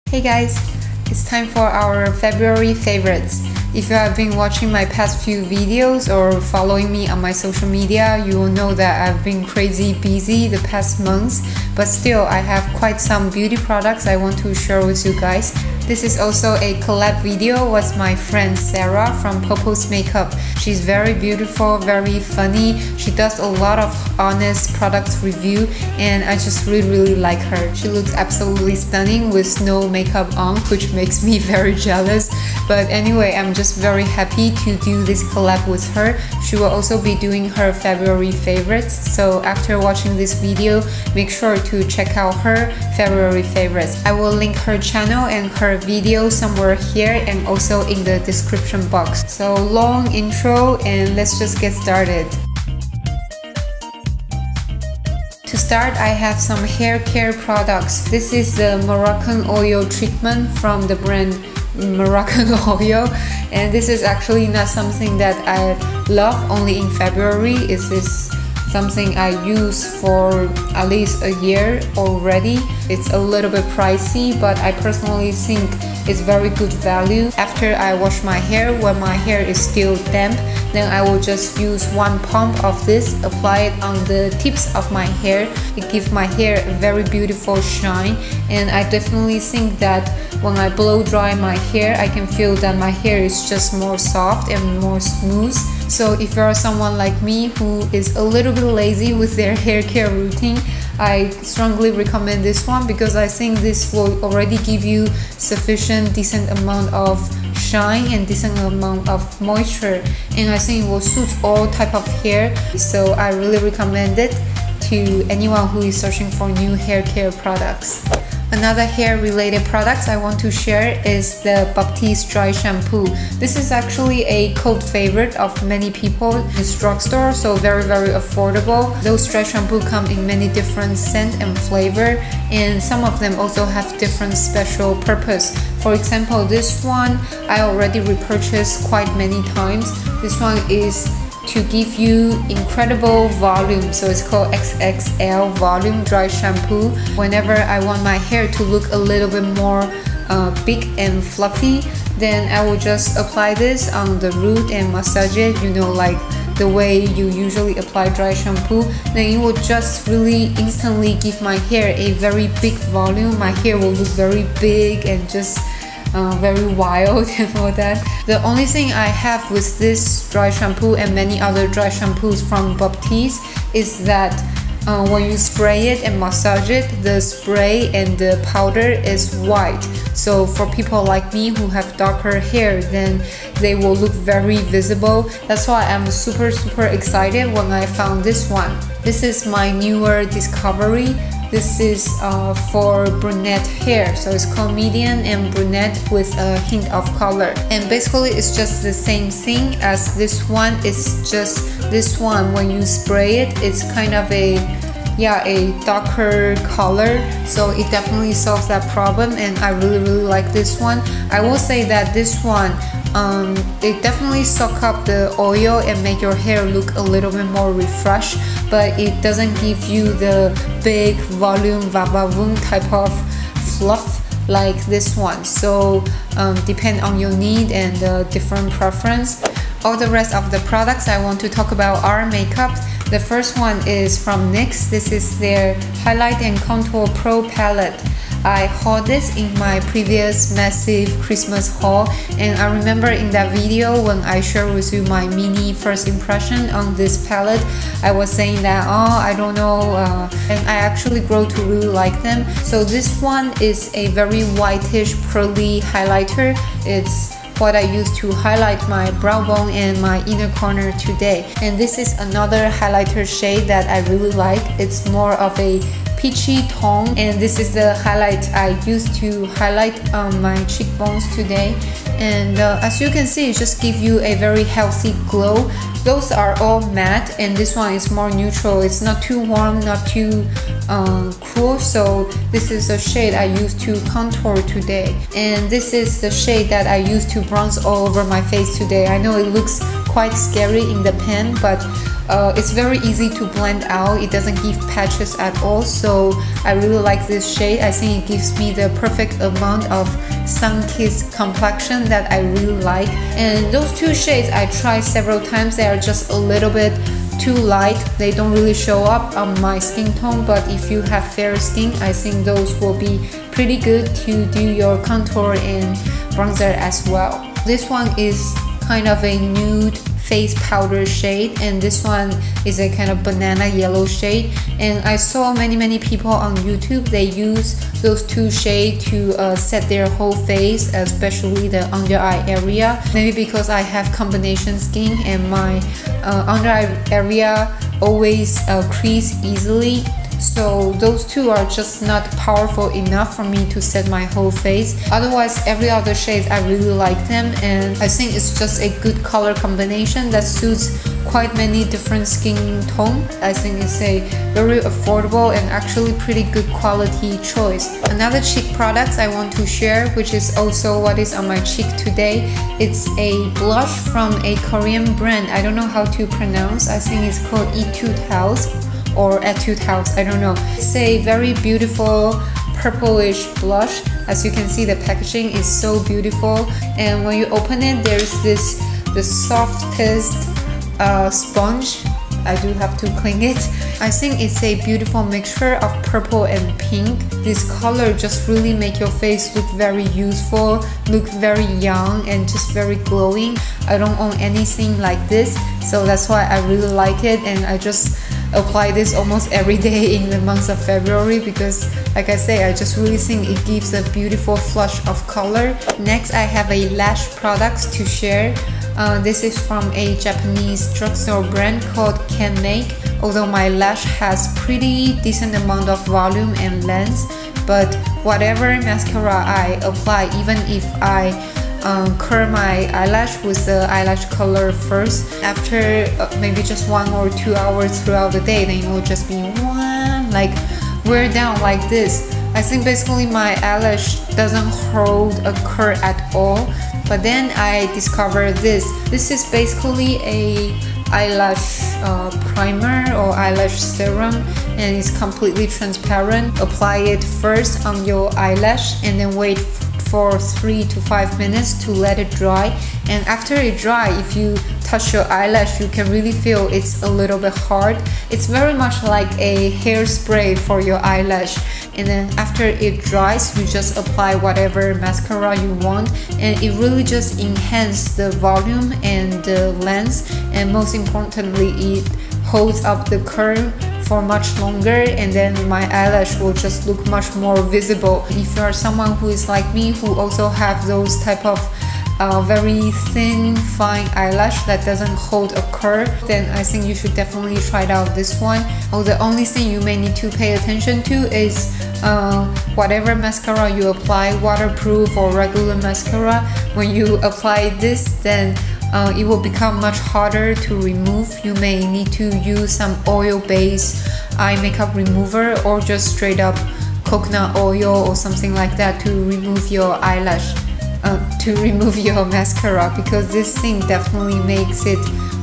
Hey guys, it's time for our February favorites. If you have been watching my past few videos or following me on my social media, you will know that I've been crazy busy the past months, but still I have quite some beauty products I want to share with you guys. This is also a collab video with my friend Sarah from Purpose Makeup. She's very beautiful, very funny. She does a lot of honest product review and I just really like her. She looks absolutely stunning with no makeup on, which makes me very jealous. But anyway, I'm just very happy to do this collab with her. She will also be doing her February favorites. So after watching this video, make sure to check out her February favorites. I will link her channel and her video somewhere here and also in the description box. So long intro and let's just get started. To start, I have some hair care products. This is the Moroccan oil treatment from the brand Moroccan Oil, and this is actually not something that I love only in February. It is something I use for at least a year already. It's a little bit pricey, but I personally think it's very good value. After I wash my hair, when my hair is still damp, then I will just use one pump of this, apply it on the tips of my hair. It gives my hair a very beautiful shine, and I definitely think that when I blow dry my hair, I can feel that my hair is just more soft and more smooth. So if you are someone like me who is a little bit lazy with their hair care routine, I strongly recommend this one because I think this will already give you sufficient decent amount of shine and decent amount of moisture, and I think it will suit all type of hair. So I really recommend it to anyone who is searching for new hair care products. Another hair related product I want to share is the Baptiste Dry Shampoo. This is actually a cult favorite of many people in the drugstore, so very affordable. Those dry shampoo come in many different scent and flavor, and some of them also have different special purpose. For example, this one I already repurchased quite many times. This one is to give you incredible volume, so it's called XXL Volume Dry Shampoo. Whenever I want my hair to look a little bit more big and fluffy, then I will just apply this on the root and massage it, you know, like the way you usually apply dry shampoo. Then it will just really instantly give my hair a very big volume. My hair will look very big and just very wild and all that. The only thing I have with this dry shampoo and many other dry shampoos from Baptiste is that when you spray it and massage it, the spray and the powder is white. So for people like me who have darker hair, then they will look very visible. That's why I'm super excited when I found this one. This is my newer discovery. This is for brunette hair, so it's called medium and brunette with a hint of color. And basically it's just the same thing as this one. It's just this one, when you spray it, it's kind of a darker color, so it definitely solves that problem, and I really like this one. I will say that this one it definitely soak up the oil and make your hair look a little bit more refreshed, but it doesn't give you the big volume vavavoom type of fluff like this one. So depend on your need and different preference. All the rest of the products I want to talk about are makeup. The first one is from NYX. This is their Highlight and Contour Pro Palette. I hauled this in my previous massive Christmas haul, and I remember in that video when I shared with you my mini first impression on this palette, I was saying that I don't know, and I actually grow to really like them. So this one is a very whitish pearly highlighter. It's what I use to highlight my brow bone and my inner corner today. And this is another highlighter shade that I really like. It's more of a peachy tone, and this is the highlight I used to highlight my cheekbones today. And as you can see, it just gives you a very healthy glow. Those are all matte, and this one is more neutral. It's not too warm, not too cool. So this is the shade I used to contour today, and this is the shade that I used to bronze all over my face today. I know it looks quite scary in the pen, but It's very easy to blend out. It doesn't give patches at all, so I really like this shade. I think it gives me the perfect amount of sun-kissed complexion that I really like. And those two shades I tried several times. They are just a little bit too light. They don't really show up on my skin tone, but if you have fair skin, I think those will be pretty good to do your contour and bronzer as well. This one is kind of a nude face powder shade, and this one is a kind of banana yellow shade. And I saw many people on YouTube, they use those two shades to set their whole face, especially the under eye area. Maybe because I have combination skin and my under eye area always crease easily, so those two are just not powerful enough for me to set my whole face. Otherwise, every other shade I really like them, and I think it's just a good color combination that suits quite many different skin tone. I think it's a very affordable and actually pretty good quality choice. Another cheek product I want to share, which is also what is on my cheek today, it's a blush from a Korean brand. I don't know how to pronounce. I think it's called Etude House or Etude House, I don't know. It's a very beautiful purplish blush. As you can see, the packaging is so beautiful, and when you open it, there's the softest sponge. I do have to clean it. I think it's a beautiful mixture of purple and pink. This color just really make your face look very youthful, look very young, and just very glowing. I don't own anything like this, so that's why I really like it, and I just apply this almost every day in the month of February because, like I say, I just really think it gives a beautiful flush of color. Next, I have a lash product to share. This is from a Japanese drugstore brand called CanMake. Although my lash has pretty decent amount of volume and length, but whatever mascara I apply, even if I curl my eyelash with the eyelash color first, after maybe just 1 or 2 hours throughout the day, then it will just be like wear down like this. I think basically my eyelash doesn't hold a curl at all. But then I discovered this. This is basically a eyelash primer or eyelash serum, and it's completely transparent. Apply it first on your eyelash and then wait for 3 to 5 minutes to let it dry. And after it dry, if you touch your eyelash, you can really feel it's a little bit hard. It's very much like a hairspray for your eyelash. And then after it dries, you just apply whatever mascara you want, and it really just enhances the volume and the length, and most importantly, it holds up the curl for much longer, and then my eyelash will just look much more visible. If you are someone who is like me, who also have those type of very thin, fine eyelash that doesn't hold a curl, then I think you should definitely try out this one. Oh, the only thing you may need to pay attention to is whatever mascara you apply, waterproof or regular mascara, when you apply this, then it will become much harder to remove. You may need to use some oil-based eye makeup remover or just straight up coconut oil or something like that to remove your eyelash, to remove your mascara, because this thing definitely makes it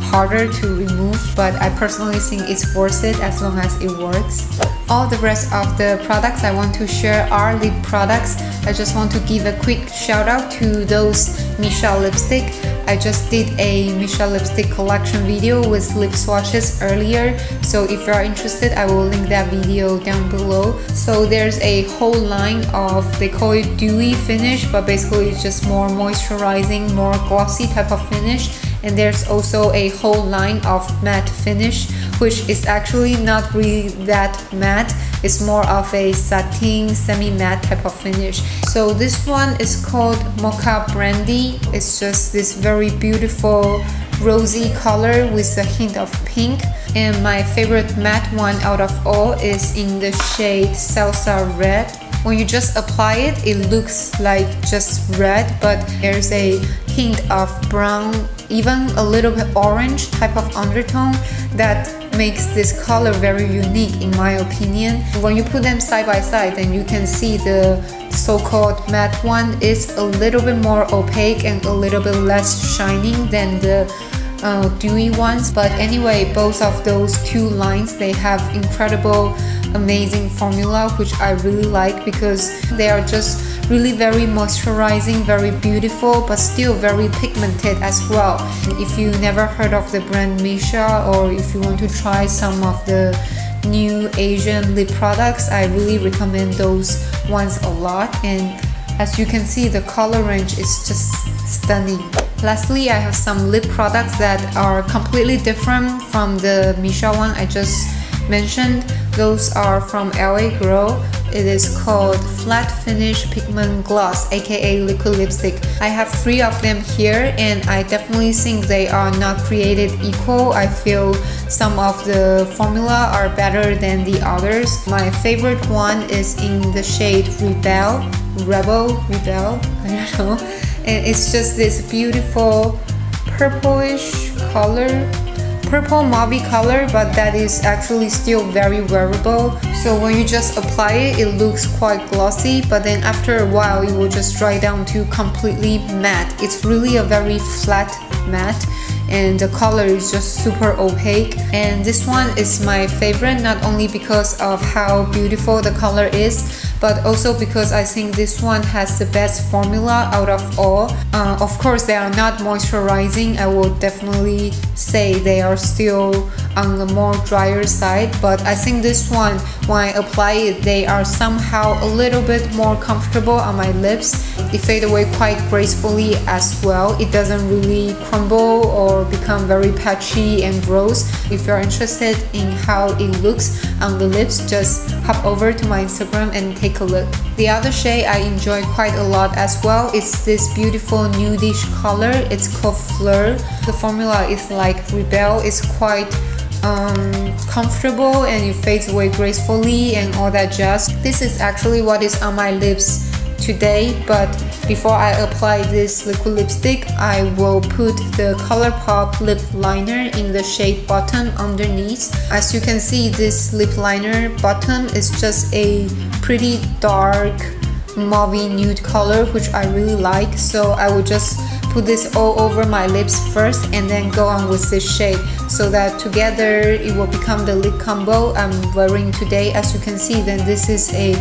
harder to remove, but I personally think it's worth it as long as it works. All the rest of the products I want to share are lip products. I just want to give a quick shout out to those Missha lipstick. I just did a Missha lipstick collection video with lip swatches earlier, so if you are interested, I will link that video down below. So there's a whole line of, they call it dewy finish, but basically it's just more moisturizing, more glossy type of finish. And there's also a whole line of matte finish, which is actually not really that matte. It's more of a satin, semi-matte type of finish. So this one is called Mocha Brandy. It's just this very beautiful rosy color with a hint of pink. And my favorite matte one out of all is in the shade Salsa Red. When you just apply it, it looks like just red, but there's a hint of brown, even a little bit orange type of undertone that makes this color very unique in my opinion. When you put them side by side, then you can see the so-called matte one is a little bit more opaque and a little bit less shining than the dewy ones. But anyway, both of those two lines, they have incredible, amazing formula, which I really like because they are just really very moisturizing, very beautiful, but still very pigmented as well. If you never heard of the brand Missha, or if you want to try some of the new Asian lip products, I really recommend those ones a lot. And as you can see, the color range is just stunning. Lastly, I have some lip products that are completely different from the Missha one I just mentioned. Those are from LA Girl. It is called Flat Finish Pigment Gloss, aka liquid lipstick. I have 3 of them here, and I definitely think they are not created equal. I feel some of the formula are better than the others. My favorite one is in the shade Rebel, I don't know. And it's just this beautiful purplish color, purple mauve color, but that is actually still very wearable. So when you just apply it, it looks quite glossy, but then after a while it will just dry down to completely matte. It's really a very flat matte, and the color is just super opaque. And this one is my favorite, not only because of how beautiful the color is, but also because I think this one has the best formula out of all. Of course, they are not moisturizing. I will definitely say they are still on the more drier side, but I think this one, when I apply it, they are somehow a little bit more comfortable on my lips. It fades away quite gracefully as well. It doesn't really crumble or become very patchy and gross. If you're interested in how it looks on the lips, just hop over to my Instagram and take a look. The other shade I enjoy quite a lot as well is this beautiful nudish color. It's called Fleur. The formula is like Rebel. It's quite comfortable, and it fades away gracefully and all that jazz. This is actually what is on my lips today, but before I apply this liquid lipstick, I will put the ColourPop lip liner in the shade Bottom underneath. As you can see, this lip liner Bottom is just a pretty dark mauve nude color, which I really like. So I will just put this all over my lips first and then go on with this shade, so that together it will become the lip combo I'm wearing today. As you can see, then this is a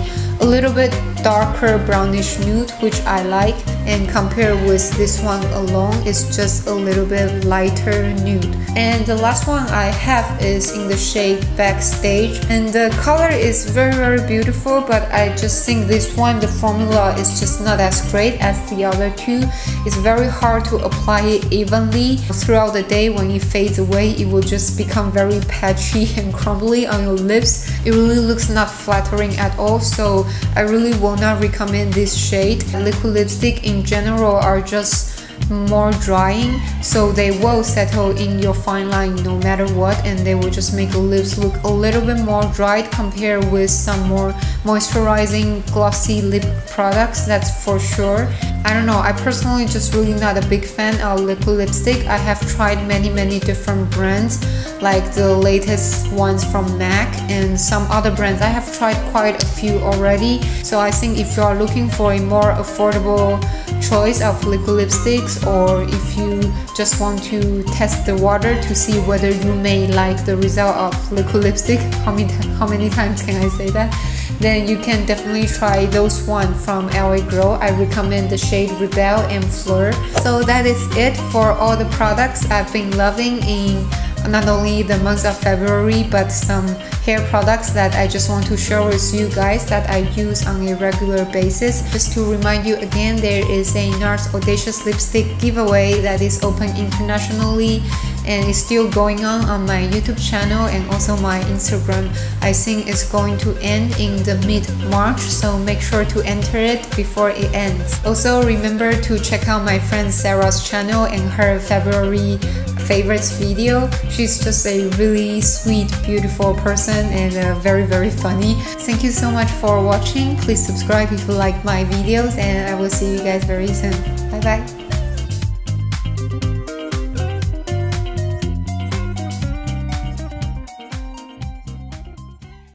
little bit darker brownish nude, which I like, and compared with this one alone, it's just a little bit lighter nude. And the last one I have is in the shade Backstage, and the color is very beautiful, but I just think this one, the formula is just not as great as the other two. It's very hard to apply it evenly throughout the day. When it fades away, it will just become very patchy and crumbly on your lips. It really looks not flattering at all, so I really will not recommend this shade. Liquid lipstick in general are just more drying, so they will settle in your fine line no matter what, and they will just make your lips look a little bit more dried compared with some more moisturizing glossy lip products, that's for sure. I don't know, I personally just really not a big fan of liquid lipstick. I have tried many different brands, like the latest ones from MAC and some other brands. I have tried quite a few already, so I think if you are looking for a more affordable choice of liquid lipsticks, or if you just want to test the water to see whether you may like the result of liquid lipstick, how many times can I say that, then you can definitely try those one from LA Girl. I recommend the shade Rebel and Fleur. So that is it for all the products I've been loving in not only the month of February, but some hair products that I just want to share with you guys that I use on a regular basis. Just to remind you again, there is a NARS Audacious Lipstick giveaway that is open internationally and is still going on my YouTube channel and also my Instagram. I think it's going to end in the mid-March, so make sure to enter it before it ends. Also remember to check out my friend Sarah's channel and her February favorites video. She's just a really sweet, beautiful person and very funny. Thank you so much for watching. Please subscribe if you like my videos, and I will see you guys very soon. Bye bye.